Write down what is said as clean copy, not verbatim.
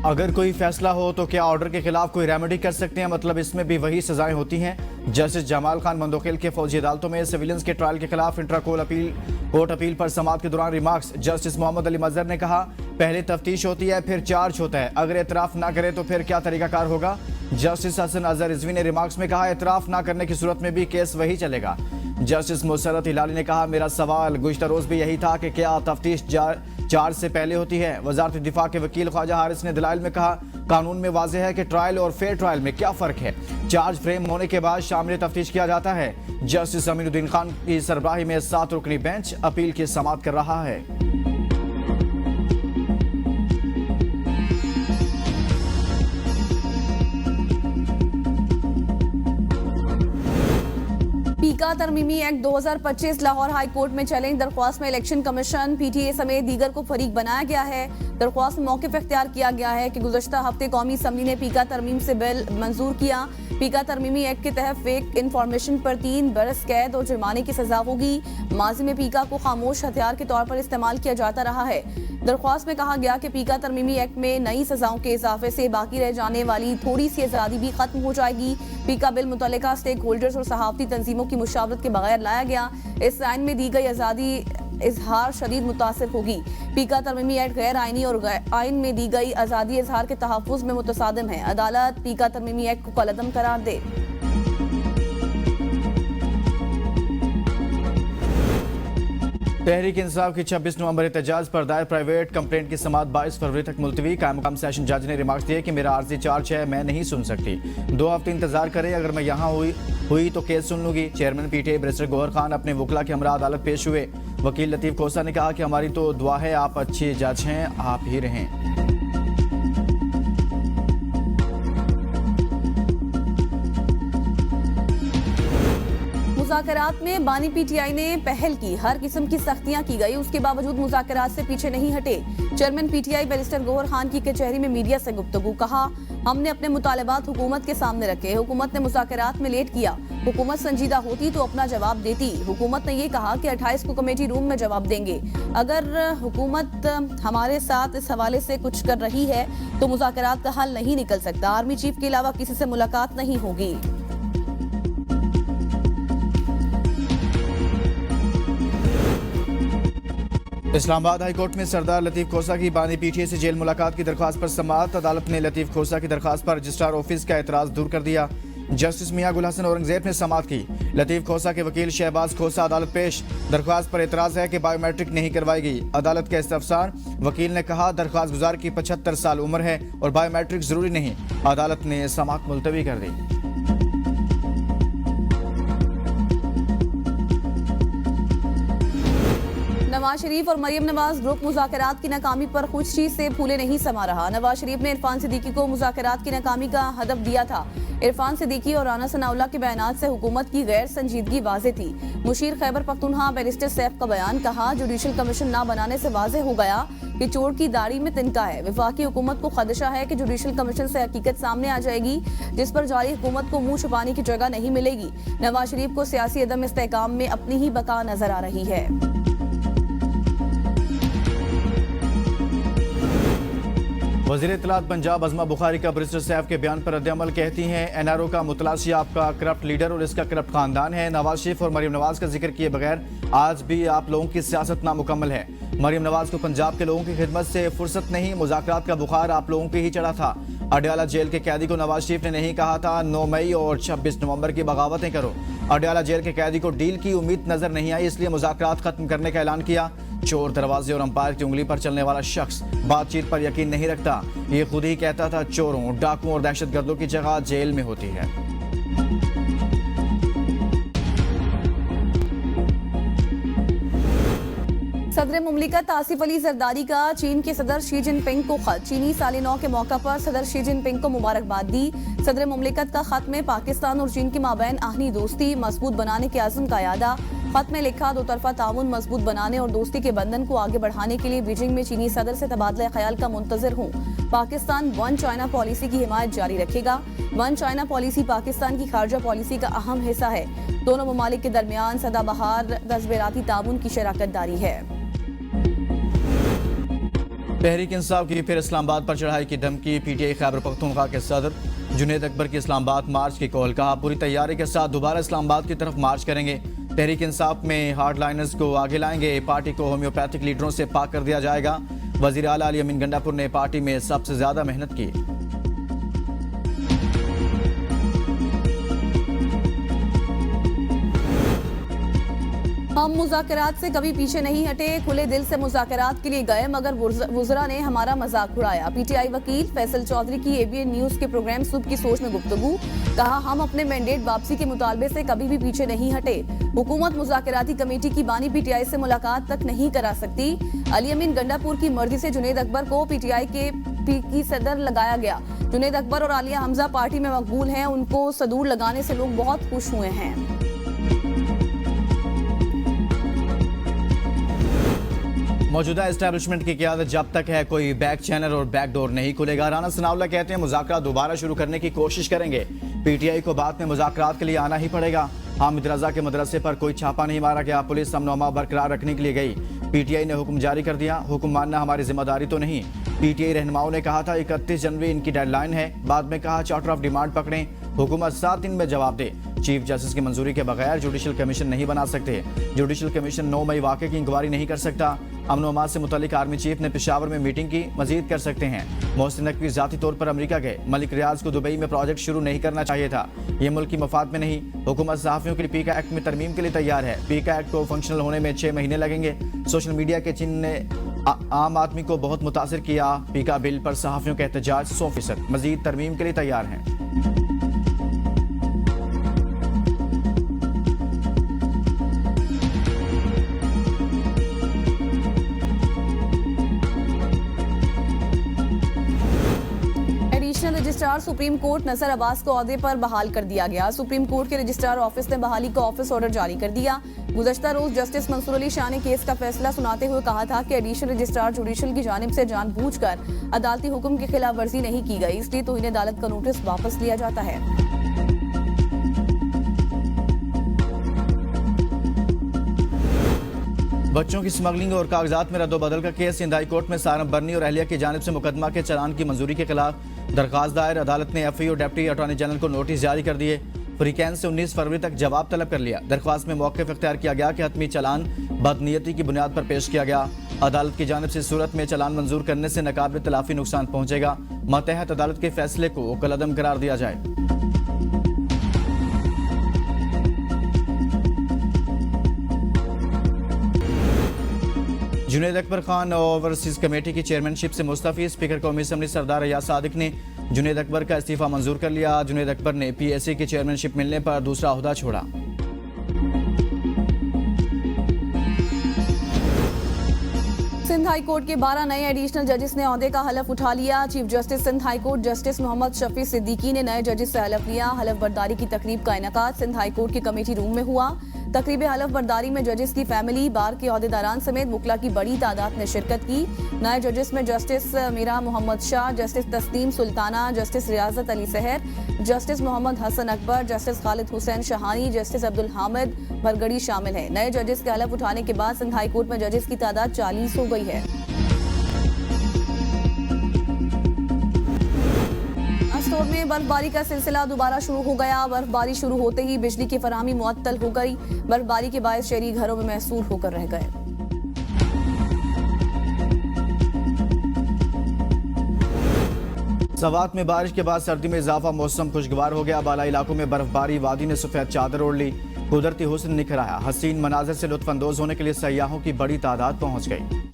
अगर कोई फैसला हो तो क्या ऑर्डर के खिलाफ कोई रेमेडी कर सकते हैं, मतलब इसमें भी वही सजाएं होती हैं। जस्टिस जमाल खान मंदोखेल के फौजी अदालतों में सिविलियंस के ट्रायल के खिलाफ इंट्रा कोर्ट अपील पर समाअत के दौरान रिमार्क्स। जस्टिस मोहम्मद अली मजहर ने कहा, पहले तफ्तीश होती है फिर चार्ज होता है, अगर एतराफ ना करे तो फिर क्या तरीकाकार होगा। जस्टिस हसन अजहर रिजवी ने रिमार्क्स में कहा, एतराफ ना करने की सूरत में भी केस वही चलेगा। जस्टिस मुसरत हिलाली ने कहा, मेरा सवाल गुज़िश्ता रोज भी यही था कि क्या तफ्तीश चार्ज से पहले होती है। वजारत दिफा के वकील ख्वाजा हारिस ने दलाइल में कहा, कानून में वाज़ेह है कि ट्रायल और फेयर ट्रायल में क्या फ़र्क है। चार्ज फ्रेम होने के बाद शामिल तफ्तीश किया जाता है। जस्टिस अमीनुद्दीन खान की सरबराही में 7 रुकनी बेंच अपील की समाअत कर रहा है। पीका तरमीमी एक्ट 2025 लाहौर हाई कोर्ट में चैलेंज दरख्वास्त में इलेक्शन कमीशन पीटीए समेत दीगर को फरीक बनाया गया है। दरख्वास्त में मौक़िफ़ इख्तियार किया गया है कि गुज़श्ता हफ्ते कौमी असम्बली ने पीका तरमीम से बिल मंजूर किया। पीका तरमीमी एक्ट के तहत फेक इंफॉर्मेशन पर 3 बरस कैद और जुर्माने की सजा होगी। माजी में पीका को खामोश हथियार के तौर पर इस्तेमाल किया जाता रहा है। दरख्वास्त में कहा गया कि पीका तरमीमी एक्ट में नई सजाओं के इजाफे से बाकी रह जाने वाली थोड़ी सी आज़ादी भी खत्म हो जाएगी। पीका बिल मुतल्लिका स्टेक होल्डर्स और सहाफ़ती तंजीमों की मुशावरत के बगैर लाया गया। इस आइन में दी गई आज़ादी इजहार शदीद मुतासिर होगी। पीका तरमीमी एक्ट गैर आइनी और आइन में दी गई आज़ादी इजहार के तहफ़्फ़ुज़ में मुतसादिम है। अदालत पीका तरमीमी एक्ट को कलअदम करार दे। तहरीक इंसाफ की 26 नवंबर एहतजाज पर दायर प्राइवेट कंप्लेंट की समाअत 22 फरवरी तक मुलतवी। कायम मकाम सेशन जज ने रिमार्क्स दिए कि मेरा आर्जी चार्ज है, मैं नहीं सुन सकती, 2 हफ्ते इंतजार करें, अगर मैं यहाँ हुई तो केस सुन लूंगी। Chairman PTA barrister Gohar Khan अपने वकला के हमरा अदालत पेश हुए। वकील लतीफ़ खोसा ने कहा कि हमारी तो दुआ है, आप अच्छे जज हैं, आप ही रहें। मुज़ाकरात में बानी पीटीआई ने पहल की, हर किस्म की सख्तियां की गई, उसके बावजूद मुज़ाकरात से पीछे नहीं हटे। Chairman PTI barrister Gohar Khan की कचहरी में मीडिया से गुफ्तगू। कहा, हमने अपने मुतालबात हुकूमत के सामने रखे, हुकूमत ने मुज़ाकरात में लेट किया। हुकूमत संजीदा होती तो अपना जवाब देती। हुकूमत ने यह कहा कि 28 को कमेटी रूम में जवाब देंगे। अगर हुकूमत हमारे साथ इस हवाले से कुछ कर रही है तो मुज़ाकरात का हल नहीं निकल सकता। आर्मी चीफ के अलावा किसी से मुलाकात नहीं होगी। इस्लामाबाद हाई कोर्ट में सरदार लतीफ़ खोसा की बानी पीटीए से जेल मुलाकात की दरख्वास्त पर समाअत। अदालत ने लतीफ़ खोसा की दरख्वास्त पर रजिस्ट्रार ऑफिस का एतराज़ दूर कर दिया। जस्टिस मियां गुल हसन औरंगजेब ने समाअत की। लतीफ़ खोसा के वकील शहबाज खोसा अदालत पेश। दरख्वास्त पर एतराज़ है कि बायोमेट्रिक नहीं करवाएगी। अदालत का इस्तफसार। वकील ने कहा, दरख्वास्त गुजार की 75 साल उम्र है और बायोमेट्रिक जरूरी नहीं। अदालत ने समाअत मुलतवी कर दी। नवाज शरीफ और मरियम नवाज ग्रुप मुज़ाकरात की नाकामी पर खुशी से फूले नहीं समा रहा। नवाज शरीफ ने इरफान सिद्दीकी को मुज़ाकरात की नाकामी का हदफ दिया था। इरफान सिद्दीकी और राना सनाउल्लाह के बयानात से हुकूमत की गैर संजीदगी वाज़े थी। मुशीर खैबर पख्तूनख्वा बैरिस्टर सैफ का बयान। कहा, जुडिशल कमीशन ना बनाने से वाज़े हो गया कि चोर की दाढ़ी में तिनका है। वफाकी हुकूमत को खदशा है कि जुडिशल कमीशन से हकीकत सामने आ जाएगी, जिस पर जारी हुकूमत को मुंह छुपाने की जगह नहीं मिलेगी। नवाज शरीफ को सियासी अदम इस्तेहकाम में अपनी ही बका नजर आ रही है। वज़ीर इत्तलात पंजाब अज़मा बुखारी का बैरिस्टर सैफ के बयान पर रद्द-ए-अमल। कहती हैं, एनआरओ का मुतलाशी आपका करप्ट लीडर और इसका करप्ट खानदान है। नवाज शरीफ और मरियम नवाज का जिक्र किए बगैर आज भी आप लोगों की सियासत नामुकम्मल है। मरियम नवाज को पंजाब के लोगों की खिदमत से फुर्सत नहीं, मुज़ाकरात का बुखार आप लोगों पे ही चढ़ा था। अडयाला जेल के कैदी को नवाज शरीफ ने नहीं कहा था 9 मई और 26 नवंबर की बगावतें करो। अडयाला जेल के कैदी को डील की उम्मीद नजर नहीं आई, इसलिए मुज़ाकरात खत्म करने का ऐलान किया। चोर दरवाजे और अंपायर की उंगली पर चलने वाला शख्स बातचीत पर यकीन नहीं रखता। ये खुद ही कहता था चोरों, डाकुओं और दहशतगर्दों की जगह जेल में होती है। सदर मुमलिकत आसिफ अली जरदारी का चीन के सदर शी जिनपिंग को खत। चीनी साल नौ के मौका पर सदर शी जिनपिंग को मुबारकबाद दी। सदर मुमलिकत का खत में पाकिस्तान और चीन के माबैन आहनी दोस्ती मजबूत बनाने के आज़म का यादा। खत में लिखा, दो तरफा ताउन मजबूत बनाने और दोस्ती के बंधन को आगे बढ़ाने के लिए बीजिंग में चीनी सदर से तबादला ख्याल का मुंतजर हूँ। पाकिस्तान वन चाइना पॉलिसी की हिमायत जारी रखेगा। वन चाइना पॉलिसी पाकिस्तान की खारजा पॉलिसी का अहम हिस्सा है। दोनों ममालिक के दरमियान सदाबहार तस्वीराती ताउन की शराकत दारी है। तहरीक इंसाफ की फिर इस्लामाबाद पर चढ़ाई की धमकी। पीटीआई खैबर पख्तूनख्वा के सदर जुनैद अकबर की इस्लामाबाद मार्च की कॉल। कहा पूरी तैयारी के साथ दोबारा इस्लामाबाद की तरफ मार्च करेंगे। तहरीक इंसाफ में हार्ड लाइनर्स को आगे लाएंगे। पार्टी को होम्योपैथिक लीडरों से पाक कर दिया जाएगा। वजीर आला अली अमीन गंडापुर ने पार्टी में सबसे ज्यादा मेहनत की। हम मुज़ाकरात से कभी पीछे नहीं हटे, खुले दिल से मुज़ाकरात के लिए गए मगर वुज़रा ने हमारा मजाक उड़ाया। पीटीआई वकील फैसल चौधरी की एबीएन न्यूज के प्रोग्राम सुबह की सोच में गुफ्तगू। कहा हम अपने मैंडेट वापसी के मुतालबे से कभी भी पीछे नहीं हटे। हुकूमत मुज़ाकराती कमेटी की बानी पीटीआई से मुलाकात तक नहीं करा सकती। अली अमीन गंडापुर की मर्जी से जुनैद अकबर को पीटीआई की सदर लगाया गया। जुनैद अकबर और आलिया हमजा पार्टी में मकबूल हैं, उनको सदूर लगाने से लोग बहुत खुश हुए हैं। मौजूदा एस्टैब्लिशमेंट की क़यादत जब तक है कोई बैक चैनल और बैक डोर नहीं खुलेगा। राना सनाउल्लाह कहते हैं मुज़ाकरात दोबारा शुरू करने की कोशिश करेंगे। पीटीआई को बाद में मुज़ाकरात के लिए आना ही पड़ेगा। हामिद रजा के मदरसे पर कोई छापा नहीं मारा गया। पुलिस अमन अमा बरकरार रखने के लिए गई। पीटीआई ने हुक्म जारी कर दिया। हुक्म मानना हमारी जिम्मेदारी तो नहीं। पीटीआई रहनुमाओं ने कहा था 31 जनवरी इनकी डेडलाइन है। बाद में कहा चार्टर ऑफ डिमांड पकड़ें, हुकूमत 7 दिन में जवाब दे। चीफ जस्टिस की मंजूरी के बगैर जुडिशल कमीशन नहीं बना सकते। जुडिशल कमीशन 9 मई वाक़े की इंक्वायरी नहीं कर सकता। अमन अमान से मुतल्लिक आर्मी चीफ ने पेशावर में मीटिंग की, मजीद कर सकते हैं। मोहसिन नकवी जाती तौर पर अमेरिका गए। मलिक रियाज को दुबई में प्रोजेक्ट शुरू नहीं करना चाहिए था। ये मुल्क की मफाद में नहीं। हुकूमत सहाफ़ियों के लिए पीका एक्ट में तरमीम के लिए तैयार है। पीका एक्ट को फंक्शनल होने में 6 महीने लगेंगे। सोशल मीडिया के चिन्ह ने आम आदमी को बहुत मुतासिर किया। पीका बिल पर सहाफ़ियों का एहतजाज 100%। मजीद तरमीम के लिए तैयार हैं। रजिस्ट्रार सुप्रीम कोर्ट नसर अब्बास को ओहदे पर बहाल कर दिया गया। सुप्रीम कोर्ट के रजिस्ट्रार ऑफिस ने बहाली का ऑफिस ऑर्डर जारी कर दिया। गुज़श्ता रोज जस्टिस मंसूर अली शाह ने केस का फैसला सुनाते हुए कहा था कि एडिशनल रजिस्ट्रार जुडिशल की जानिब से जानबूझकर अदालती हुक्म की खिलाफ वर्जी नहीं की गई, इसलिए तौहीन अदालत का नोटिस वापस लिया जाता है। बच्चों की स्मगलिंग और कागजात में रद्दोबदल का केस। सिंध हाई कोर्ट में सारम बर्नी और अहलिया की जानिब से मुकदमा के चालान की मंजूरी के खिलाफ दरख्वास्त दायर। अदालत ने एफआई और डिप्टी अटॉर्नी जनरल को नोटिस जारी कर दिए। फ्रीकैन से 19 फरवरी तक जवाब तलब कर लिया। दरख्वास्त में मौक़िफ़ इख्तियार किया गया कि हतमी चालान बदनीयती की बुनियाद पर पेश किया गया। अदालत की जानिब से सूरत में चालान मंजूर करने से नाकाबिल तलाफी नुकसान पहुंचेगा। मातहत अदालत के फैसले को कलअदम करार दिया जाए। जुनैद अकबर खान ओवरसीज कमेटी की चेयरमैनशिप से मुस्तफ़ी। स्पीकर कौमी असम्बली सरदार अयाज सादिक ने जुनैद अकबर का इस्तीफा मंजूर कर लिया। जुनैद अकबर ने पीएससी की चेयरमैनशिप मिलने पर दूसरा ओहदा छोड़ा। सिंध हाई कोर्ट के 12 नए एडिशनल जजेस ने ओहदे का हलफ उठा लिया। Chief justice Sindh high court justice Mohammad Shafi Siddiqui ने नए जजेस से हलफ लिया। हलफ बर्दारी की तकरीब का इनेकाद सिंध हाई कोर्ट के कमेटी रूम में हुआ। तकरीब हलफ बर्दारी में जजेस की फैमिली, बार के ओहदेदारान समेत वकला की बड़ी तादाद ने शिरकत की। नए जजेस में justice Meera Mohammad Shah, justice Tasleem Sultana, justice Riyazat Ali Sahar, justice Mohammad Hasan Akbar, justice Khalid Hussain Shahani, justice Abdul Hamid Bhargadi शामिल हैं। नए जजेस के हलफ उठाने के बाद सिंध हाई कोर्ट में जजेस की तादाद 40 हो गई है। अस्तोर में बर्फबारी का सिलसिला दोबारा शुरू हो गया। बर्फबारी शुरू होते ही बिजली की फराहमी मुअत्तल हो गई। बर्फबारी के बायस शहरी घरों में महसूर होकर रह गए। सवात में बारिश के बाद सर्दी में इजाफा, मौसम खुशगवार हो गया। बाला इलाकों में बर्फबारी, वादी ने सफेद चादर ओढ़ ली। कुदरती हुस्न निखर आया। हसीन मनाजर से लुत्फ अंदोज होने के लिए सयाहों की बड़ी तादाद पहुंच गई।